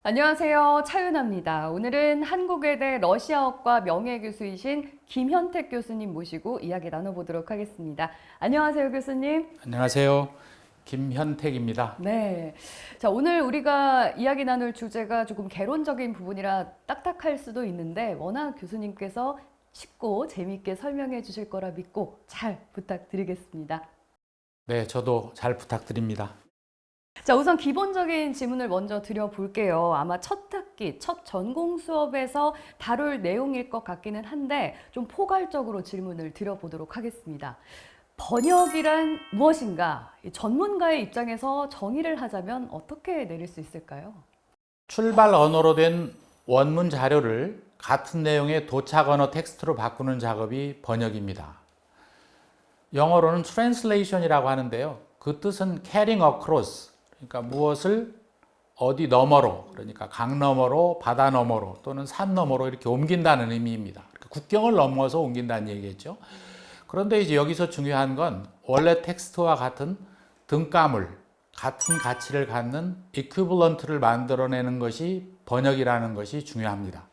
안녕하세요. 차윤아입니다. 오늘은 한국외대 러시아어과 명예교수이신 김현택 교수님 모시고 이야기 나눠보도록 하겠습니다. 안녕하세요, 교수님. 안녕하세요. 김현택입니다. 네. 자, 오늘 우리가 이야기 나눌 주제가 조금 개론적인 부분이라 딱딱할 수도 있는데 워낙 교수님께서 쉽고 재미있게 설명해 주실 거라 믿고 잘 부탁드리겠습니다. 네, 저도 잘 부탁드립니다. 자, 우선 기본적인 질문을 먼저 드려볼게요. 아마 첫 학기, 첫 전공 수업에서 다룰 내용일 것 같기는 한데 좀 포괄적으로 질문을 드려보도록 하겠습니다. 번역이란 무엇인가? 이 전문가의 입장에서 정의를 하자면 어떻게 내릴 수 있을까요? 출발 언어로 된 원문 자료를 같은 내용의 도착 언어 텍스트로 바꾸는 작업이 번역입니다. 영어로는 translation이라고 하는데요. 그 뜻은 carrying across, 그러니까 무엇을 어디 너머로, 그러니까 강 너머로, 바다 너머로 또는 산 너머로 이렇게 옮긴다는 의미입니다. 그러니까 국경을 넘어서 옮긴다는 얘기겠죠. 그런데 이제 여기서 중요한 건 원래 텍스트와 같은 등가물, 같은 가치를 갖는 equivalent를 만들어내는 것이 번역이라는 것이 중요합니다.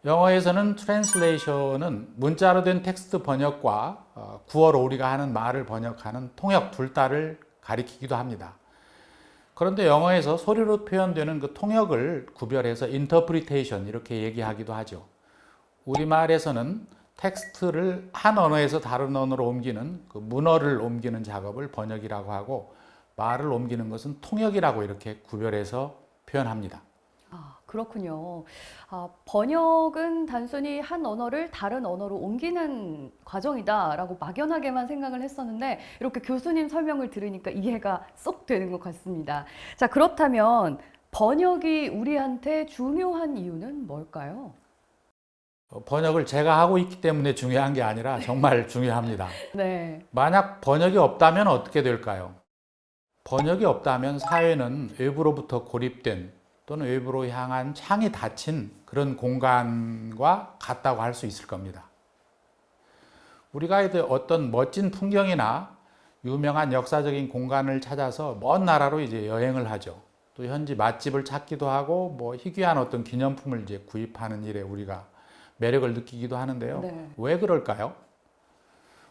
영어에서는 translation은 문자로 된 텍스트 번역과 구어로 우리가 하는 말을 번역하는 통역 둘 다를 가리키기도 합니다. 그런데 영어에서 소리로 표현되는 그 통역을 구별해서 interpretation 이렇게 얘기하기도 하죠. 우리말에서는 텍스트를 한 언어에서 다른 언어로 옮기는 그 문어를 옮기는 작업을 번역이라고 하고 말을 옮기는 것은 통역이라고 이렇게 구별해서 표현합니다. 아, 그렇군요. 번역은 단순히 한 언어를 다른 언어로 옮기는 과정이다라고 막연하게만 생각을 했었는데 이렇게 교수님 설명을 들으니까 이해가 쏙 되는 것 같습니다. 자, 그렇다면 번역이 우리한테 중요한 이유는 뭘까요? 번역을 제가 하고 있기 때문에 중요한 게 아니라 정말 중요합니다. 네. 만약 번역이 없다면 어떻게 될까요? 번역이 없다면 사회는 외부로부터 고립된 또는 외부로 향한 창이 닫힌 그런 공간과 같다고 할 수 있을 겁니다. 우리가 이제 어떤 멋진 풍경이나 유명한 역사적인 공간을 찾아서 먼 나라로 이제 여행을 하죠. 또 현지 맛집을 찾기도 하고 뭐 희귀한 어떤 기념품을 이제 구입하는 일에 우리가 매력을 느끼기도 하는데요. 네. 왜 그럴까요?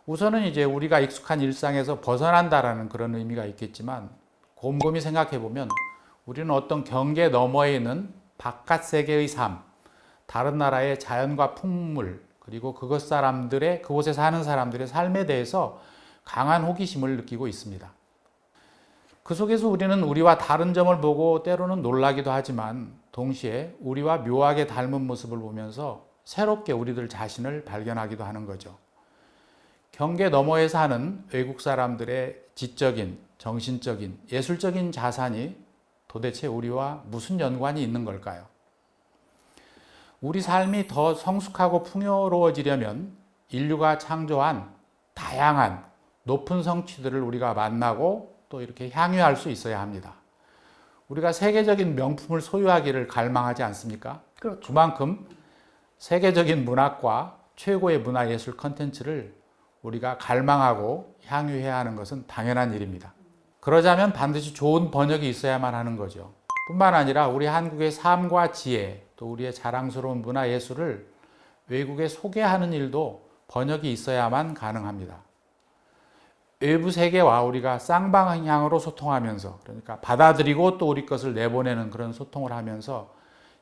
우선은 이제 우리가 익숙한 일상에서 벗어난다라는 그런 의미가 있겠지만 곰곰이 생각해 보면 우리는 어떤 경계 너머에 있는 바깥 세계의 삶, 다른 나라의 자연과 풍물, 그리고 그곳에 사는 사람들의 삶에 대해서 강한 호기심을 느끼고 있습니다. 그 속에서 우리는 우리와 다른 점을 보고 때로는 놀라기도 하지만 동시에 우리와 묘하게 닮은 모습을 보면서 새롭게 우리들 자신을 발견하기도 하는 거죠. 경계 너머에 사는 외국 사람들의 지적인, 정신적인, 예술적인 자산이 도대체 우리와 무슨 연관이 있는 걸까요? 우리 삶이 더 성숙하고 풍요로워지려면 인류가 창조한 다양한 높은 성취들을 우리가 만나고 또 이렇게 향유할 수 있어야 합니다. 우리가 세계적인 명품을 소유하기를 갈망하지 않습니까? 그렇죠. 그만큼 세계적인 문학과 최고의 문화예술 컨텐츠를 우리가 갈망하고 향유해야 하는 것은 당연한 일입니다. 그러자면 반드시 좋은 번역이 있어야만 하는 거죠. 뿐만 아니라 우리 한국의 삶과 지혜, 또 우리의 자랑스러운 문화예술을 외국에 소개하는 일도 번역이 있어야만 가능합니다. 외부 세계와 우리가 쌍방향으로 소통하면서, 그러니까 받아들이고 또 우리 것을 내보내는 그런 소통을 하면서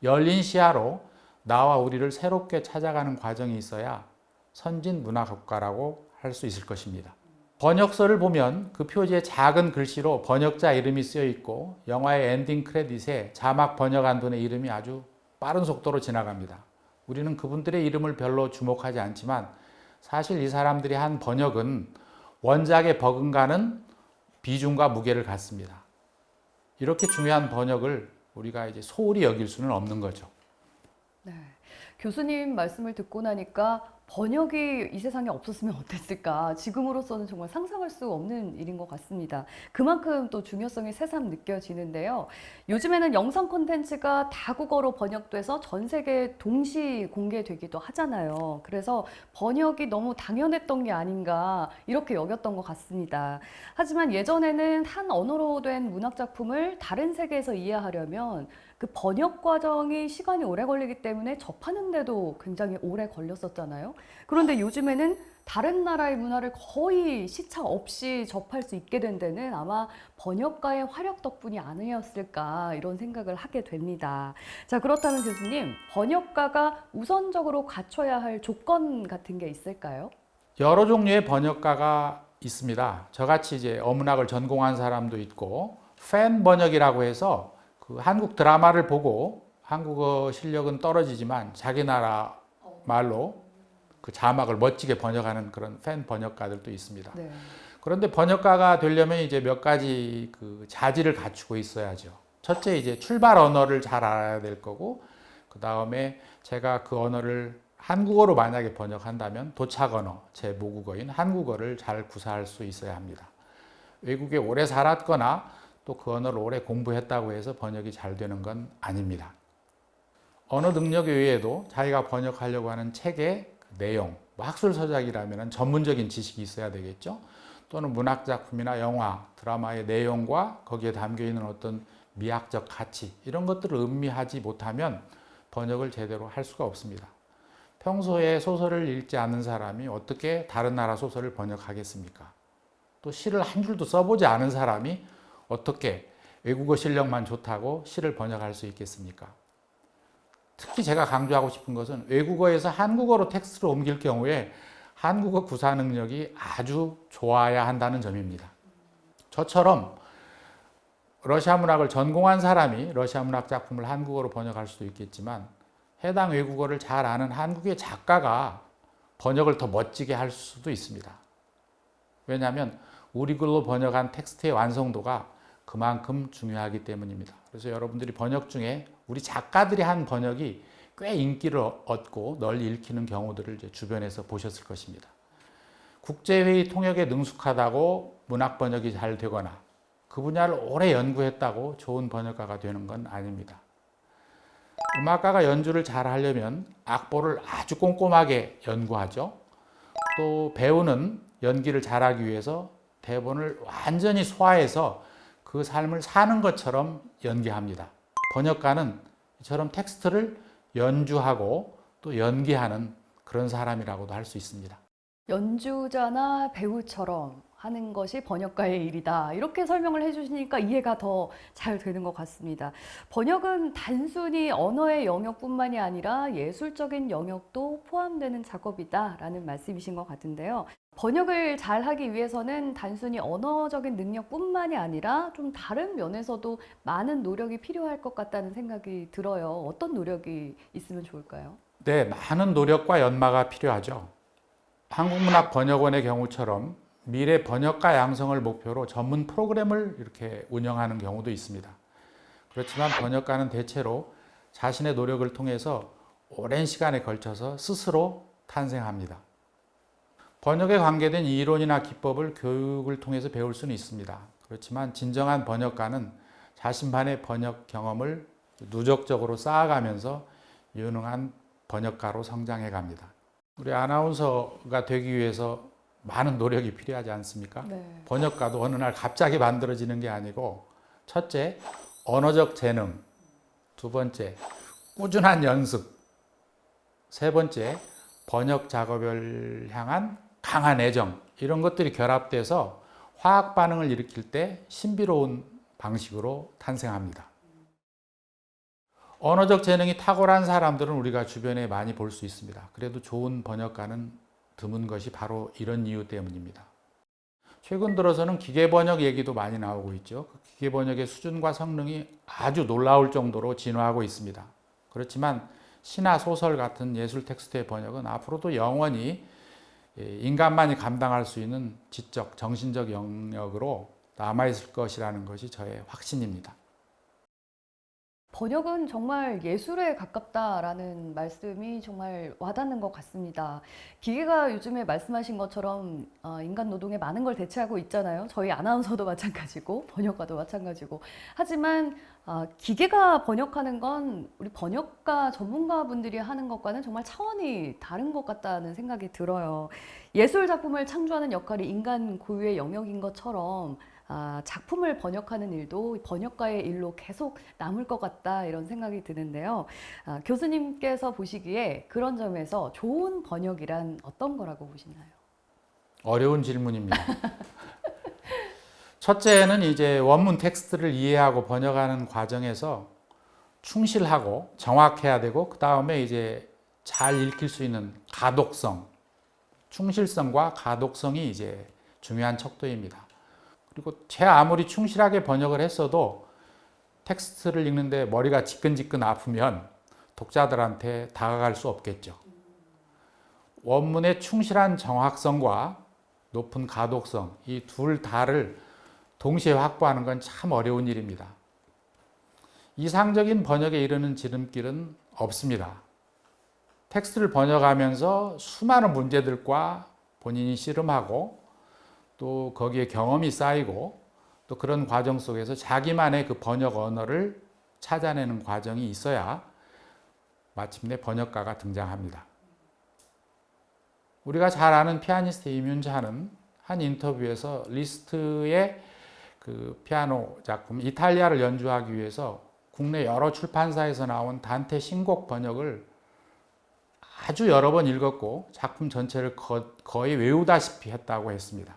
열린 시야로 나와 우리를 새롭게 찾아가는 과정이 있어야 선진 문화국가라고 할 수 있을 것입니다. 번역서를 보면 그 표지에 작은 글씨로 번역자 이름이 쓰여 있고 영화의 엔딩 크레딧에 자막 번역한 분의 이름이 아주 빠른 속도로 지나갑니다. 우리는 그분들의 이름을 별로 주목하지 않지만 사실 이 사람들이 한 번역은 원작에 버금가는 비중과 무게를 갖습니다. 이렇게 중요한 번역을 우리가 이제 소홀히 여길 수는 없는 거죠. 네. 교수님 말씀을 듣고 나니까 번역이 이 세상에 없었으면 어땠을까? 지금으로서는 정말 상상할 수 없는 일인 것 같습니다. 그만큼 또 중요성이 새삼 느껴지는데요. 요즘에는 영상 콘텐츠가 다국어로 번역돼서 전 세계에 동시 공개되기도 하잖아요. 그래서 번역이 너무 당연했던 게 아닌가 이렇게 여겼던 것 같습니다. 하지만 예전에는 한 언어로 된 문학 작품을 다른 세계에서 이해하려면 그 번역 과정이 시간이 오래 걸리기 때문에 접하는데도 굉장히 오래 걸렸었잖아요. 그런데 요즘에는 다른 나라의 문화를 거의 시차 없이 접할 수 있게 된 데는 아마 번역가의 활약 덕분이 아니었을까 이런 생각을 하게 됩니다. 자, 그렇다면 교수님, 번역가가 우선적으로 갖춰야 할 조건 같은 게 있을까요? 여러 종류의 번역가가 있습니다. 저같이 이제 어문학을 전공한 사람도 있고 팬 번역이라고 해서 그 한국 드라마를 보고 한국어 실력은 떨어지지만 자기 나라 말로 그 자막을 멋지게 번역하는 그런 팬 번역가들도 있습니다. 네. 그런데 번역가가 되려면 이제 몇 가지 그 자질을 갖추고 있어야죠. 첫째, 이제 출발 언어를 잘 알아야 될 거고, 그 다음에 제가 그 언어를 한국어로 만약에 번역한다면 도착 언어, 제 모국어인 한국어를 잘 구사할 수 있어야 합니다. 외국에 오래 살았거나 또 그 언어를 오래 공부했다고 해서 번역이 잘 되는 건 아닙니다. 언어 능력 외에도 자기가 번역하려고 하는 책의 내용, 학술 서적이라면 전문적인 지식이 있어야 되겠죠. 또는 문학 작품이나 영화, 드라마의 내용과 거기에 담겨 있는 어떤 미학적 가치 이런 것들을 음미하지 못하면 번역을 제대로 할 수가 없습니다. 평소에 소설을 읽지 않는 사람이 어떻게 다른 나라 소설을 번역하겠습니까? 또 시를 한 줄도 써보지 않은 사람이 어떻게 외국어 실력만 좋다고 시를 번역할 수 있겠습니까? 특히 제가 강조하고 싶은 것은 외국어에서 한국어로 텍스트를 옮길 경우에 한국어 구사 능력이 아주 좋아야 한다는 점입니다. 저처럼 러시아 문학을 전공한 사람이 러시아 문학 작품을 한국어로 번역할 수도 있겠지만 해당 외국어를 잘 아는 한국의 작가가 번역을 더 멋지게 할 수도 있습니다. 왜냐하면 우리 글로 번역한 텍스트의 완성도가 그만큼 중요하기 때문입니다. 그래서 여러분들이 번역 중에 우리 작가들이 한 번역이 꽤 인기를 얻고 널리 읽히는 경우들을 이제 주변에서 보셨을 것입니다. 국제회의 통역에 능숙하다고 문학 번역이 잘 되거나 그 분야를 오래 연구했다고 좋은 번역가가 되는 건 아닙니다. 음악가가 연주를 잘 하려면 악보를 아주 꼼꼼하게 연구하죠. 또 배우는 연기를 잘하기 위해서 대본을 완전히 소화해서 그 삶을 사는 것처럼 연기합니다. 번역가는 이처럼 텍스트를 연주하고 또 연기하는 그런 사람이라고도 할 수 있습니다. 연주자나 배우처럼 하는 것이 번역가의 일이다. 이렇게 설명을 해주시니까 이해가 더 잘 되는 것 같습니다. 번역은 단순히 언어의 영역뿐만이 아니라 예술적인 영역도 포함되는 작업이다라는 말씀이신 것 같은데요. 번역을 잘 하기 위해서는 단순히 언어적인 능력뿐만이 아니라 좀 다른 면에서도 많은 노력이 필요할 것 같다는 생각이 들어요. 어떤 노력이 있으면 좋을까요? 네, 많은 노력과 연마가 필요하죠. 한국문학번역원의 경우처럼 미래 번역가 양성을 목표로 전문 프로그램을 이렇게 운영하는 경우도 있습니다. 그렇지만 번역가는 대체로 자신의 노력을 통해서 오랜 시간에 걸쳐서 스스로 탄생합니다. 번역에 관계된 이론이나 기법을 교육을 통해서 배울 수는 있습니다. 그렇지만 진정한 번역가는 자신만의 번역 경험을 누적적으로 쌓아가면서 유능한 번역가로 성장해 갑니다. 우리 아나운서가 되기 위해서 많은 노력이 필요하지 않습니까? 네. 번역가도 어느 날 갑자기 만들어지는 게 아니고 첫째, 언어적 재능, 두 번째, 꾸준한 연습, 세 번째, 번역 작업을 향한 강한 애정 이런 것들이 결합돼서 화학 반응을 일으킬 때 신비로운 방식으로 탄생합니다. 언어적 재능이 탁월한 사람들은 우리가 주변에 많이 볼 수 있습니다. 그래도 좋은 번역가는 드문 것이 바로 이런 이유 때문입니다. 최근 들어서는 기계 번역 얘기도 많이 나오고 있죠. 그 기계 번역의 수준과 성능이 아주 놀라울 정도로 진화하고 있습니다. 그렇지만 시나 소설 같은 예술 텍스트의 번역은 앞으로도 영원히 인간만이 감당할 수 있는 지적, 정신적 영역으로 남아있을 것이라는 것이 저의 확신입니다. 번역은 정말 예술에 가깝다라는 말씀이 정말 와닿는 것 같습니다. 기계가 요즘에 말씀하신 것처럼 인간 노동에 많은 걸 대체하고 있잖아요. 저희 아나운서도 마찬가지고 번역가도 마찬가지고. 하지만 기계가 번역하는 건 우리 번역가 전문가분들이 하는 것과는 정말 차원이 다른 것 같다는 생각이 들어요. 예술 작품을 창조하는 역할이 인간 고유의 영역인 것처럼 작품을 번역하는 일도 번역가의 일로 계속 남을 것 같다 이런 생각이 드는데요. 교수님께서 보시기에 그런 점에서 좋은 번역이란 어떤 거라고 보시나요? 어려운 질문입니다. 첫째는 이제 원문 텍스트를 이해하고 번역하는 과정에서 충실하고 정확해야 되고 그 다음에 이제 잘 읽힐 수 있는 가독성, 충실성과 가독성이 이제 중요한 척도입니다. 그리고 제 아무리 충실하게 번역을 했어도 텍스트를 읽는데 머리가 지끈지끈 아프면 독자들한테 다가갈 수 없겠죠. 원문의 충실한 정확성과 높은 가독성, 이 둘 다를 동시에 확보하는 건 참 어려운 일입니다. 이상적인 번역에 이르는 지름길은 없습니다. 텍스트를 번역하면서 수많은 문제들과 본인이 씨름하고 또 거기에 경험이 쌓이고 또 그런 과정 속에서 자기만의 그 번역 언어를 찾아내는 과정이 있어야 마침내 번역가가 등장합니다. 우리가 잘 아는 피아니스트 이뮨자는 한 인터뷰에서 리스트의 그 피아노 작품 이탈리아를 연주하기 위해서 국내 여러 출판사에서 나온 단테 신곡 번역을 아주 여러 번 읽었고 작품 전체를 거의 외우다시피 했다고 했습니다.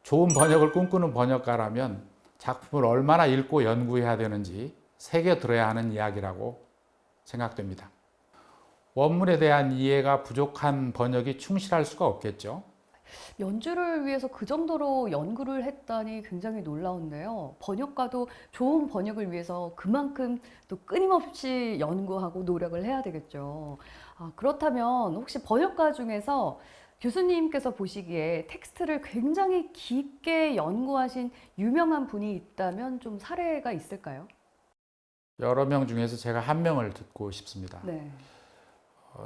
좋은 번역을 꿈꾸는 번역가라면 작품을 얼마나 읽고 연구해야 되는지 새겨들어야 하는 이야기라고 생각됩니다. 원문에 대한 이해가 부족한 번역이 충실할 수가 없겠죠. 연주를 위해서 그 정도로 연구를 했다니 굉장히 놀라운데요. 번역가도 좋은 번역을 위해서 그만큼 또 끊임없이 연구하고 노력을 해야 되겠죠. 그렇다면 혹시 번역가 중에서 교수님께서 보시기에 텍스트를 굉장히 깊게 연구하신 유명한 분이 있다면 좀 사례가 있을까요? 여러 명 중에서 제가 한 명을 듣고 싶습니다. 네.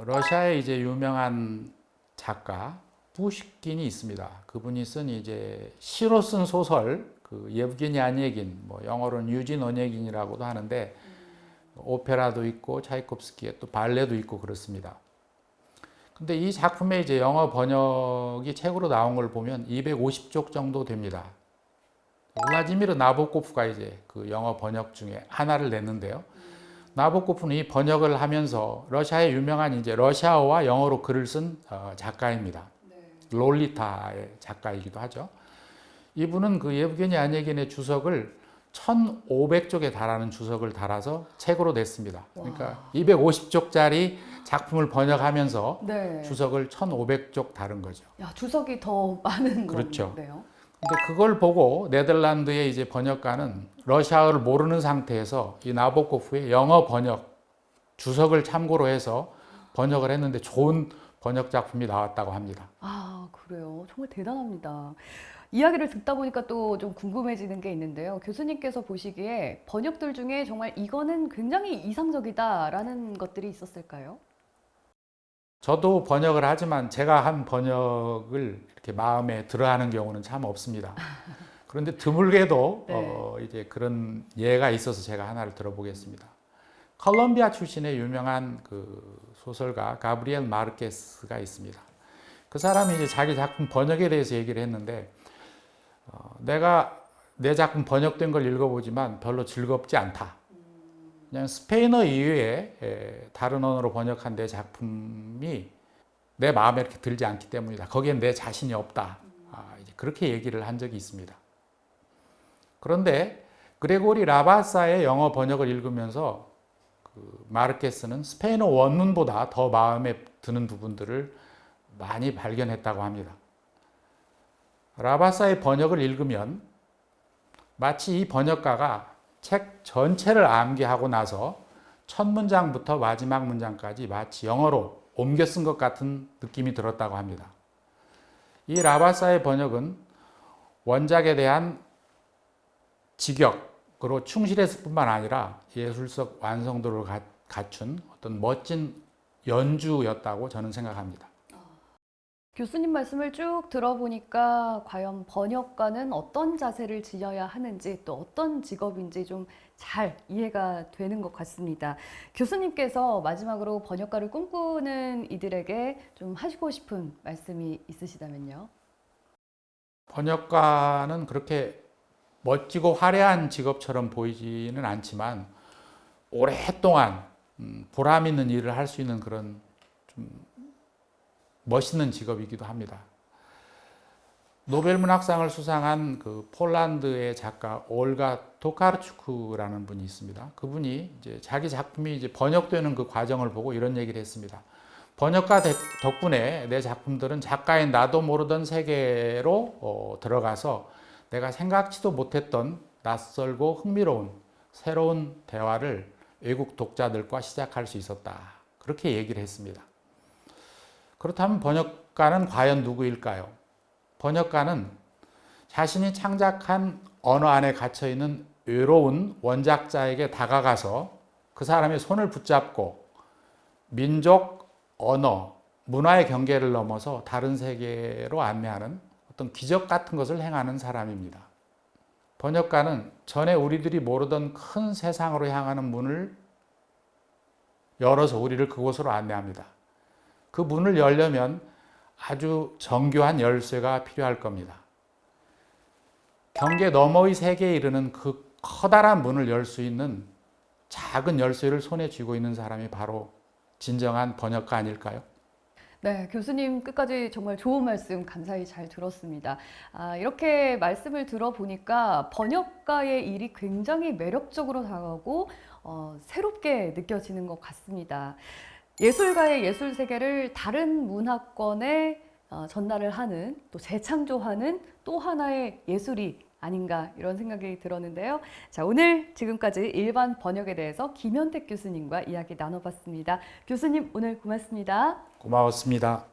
러시아의 이제 유명한 작가 푸시킨이 있습니다. 그분이 쓴 이제 시로 쓴 소설 그 예브게니 오네긴, 뭐 영어로는 유진 오네긴이라고도 하는데 오페라도 있고 차이콥스키의 또 발레도 있고 그렇습니다. 근데 이 작품의 이제 영어 번역이 책으로 나온 걸 보면 250쪽 정도 됩니다. 블라디미르 나보코프가 이제 그 영어 번역 중에 하나를 냈는데요. 나보코프는 이 번역을 하면서 러시아의 유명한 이제 러시아어와 영어로 글을 쓴 작가입니다. 롤리타의 작가이기도 하죠. 이분은 그 예브게니 오네긴의 주석을 1500쪽에 달하는 주석을 달아서 책으로 냈습니다. 그러니까 250쪽짜리 작품을 번역하면서 네. 주석을 1500쪽 다른 거죠. 야, 주석이 더 많은 그렇죠. 건데요. 근데 그걸 보고 네덜란드의 이제 번역가는 러시아어를 모르는 상태에서 이 나보코프의 영어 번역 주석을 참고로 해서 번역을 했는데 좋은 번역 작품이 나왔다고 합니다. 그래요. 정말 대단합니다. 이야기를 듣다 보니까 또 좀 궁금해지는 게 있는데요. 교수님께서 보시기에 번역들 중에 정말 이거는 굉장히 이상적이다라는 것들이 있었을까요? 저도 번역을 하지만 제가 한 번역을 이렇게 마음에 들어하는 경우는 참 없습니다. 그런데 드물게도 네. 이제 그런 예가 있어서 제가 하나를 들어보겠습니다. 콜롬비아 출신의 유명한 그 소설가 가브리엘 마르케스가 있습니다. 그 사람이 이제 자기 작품 번역에 대해서 얘기를 했는데 내가 내 작품 번역된 걸 읽어보지만 별로 즐겁지 않다. 그냥 스페인어 이외에 다른 언어로 번역한 내 작품이 내 마음에 이렇게 들지 않기 때문이다. 거기엔 내 자신이 없다. 이제 그렇게 얘기를 한 적이 있습니다. 그런데 그레고리 라바사의 영어 번역을 읽으면서 그 마르케스는 스페인어 원문보다 더 마음에 드는 부분들을 많이 발견했다고 합니다. 라바사의 번역을 읽으면 마치 이 번역가가 책 전체를 암기하고 나서 첫 문장부터 마지막 문장까지 마치 영어로 옮겨 쓴 것 같은 느낌이 들었다고 합니다. 이 라바사의 번역은 원작에 대한 직역, 번역가로 충실했을 뿐만 아니라 예술적 완성도를 갖춘 어떤 멋진 연주였다고 저는 생각합니다. 교수님 말씀을 쭉 들어보니까 과연 번역가는 어떤 자세를 지녀야 하는지 또 어떤 직업인지 좀 잘 이해가 되는 것 같습니다. 교수님께서 마지막으로 번역가를 꿈꾸는 이들에게 좀 하시고 싶은 말씀이 있으시다면요. 번역가는 그렇게 멋지고 화려한 직업처럼 보이지는 않지만 오랫동안 보람 있는 일을 할 수 있는 그런 좀 멋있는 직업이기도 합니다. 노벨 문학상을 수상한 그 폴란드의 작가 올가 토카르추크라는 분이 있습니다. 그분이 이제 자기 작품이 이제 번역되는 그 과정을 보고 이런 얘기를 했습니다. 번역가 덕분에 내 작품들은 작가인 나도 모르던 세계로 들어가서 내가 생각지도 못했던 낯설고 흥미로운 새로운 대화를 외국 독자들과 시작할 수 있었다. 그렇게 얘기를 했습니다. 그렇다면 번역가는 과연 누구일까요? 번역가는 자신이 창작한 언어 안에 갇혀있는 외로운 원작자에게 다가가서 그 사람의 손을 붙잡고 민족, 언어, 문화의 경계를 넘어서 다른 세계로 안내하는 어떤 기적 같은 것을 행하는 사람입니다. 번역가는 전에 우리들이 모르던 큰 세상으로 향하는 문을 열어서 우리를 그곳으로 안내합니다. 그 문을 열려면 아주 정교한 열쇠가 필요할 겁니다. 경계 너머의 세계에 이르는 그 커다란 문을 열 수 있는 작은 열쇠를 손에 쥐고 있는 사람이 바로 진정한 번역가 아닐까요? 네, 교수님 끝까지 정말 좋은 말씀 감사히 잘 들었습니다. 이렇게 말씀을 들어보니까 번역가의 일이 굉장히 매력적으로 다가오고 새롭게 느껴지는 것 같습니다. 예술가의 예술 세계를 다른 문화권에 전달을 하는 또 재창조하는 또 하나의 예술이 아닌가 이런 생각이 들었는데요. 자, 오늘 지금까지 일반 번역에 대해서 김현택 교수님과 이야기 나눠봤습니다. 교수님 오늘 고맙습니다. 고마웠습니다.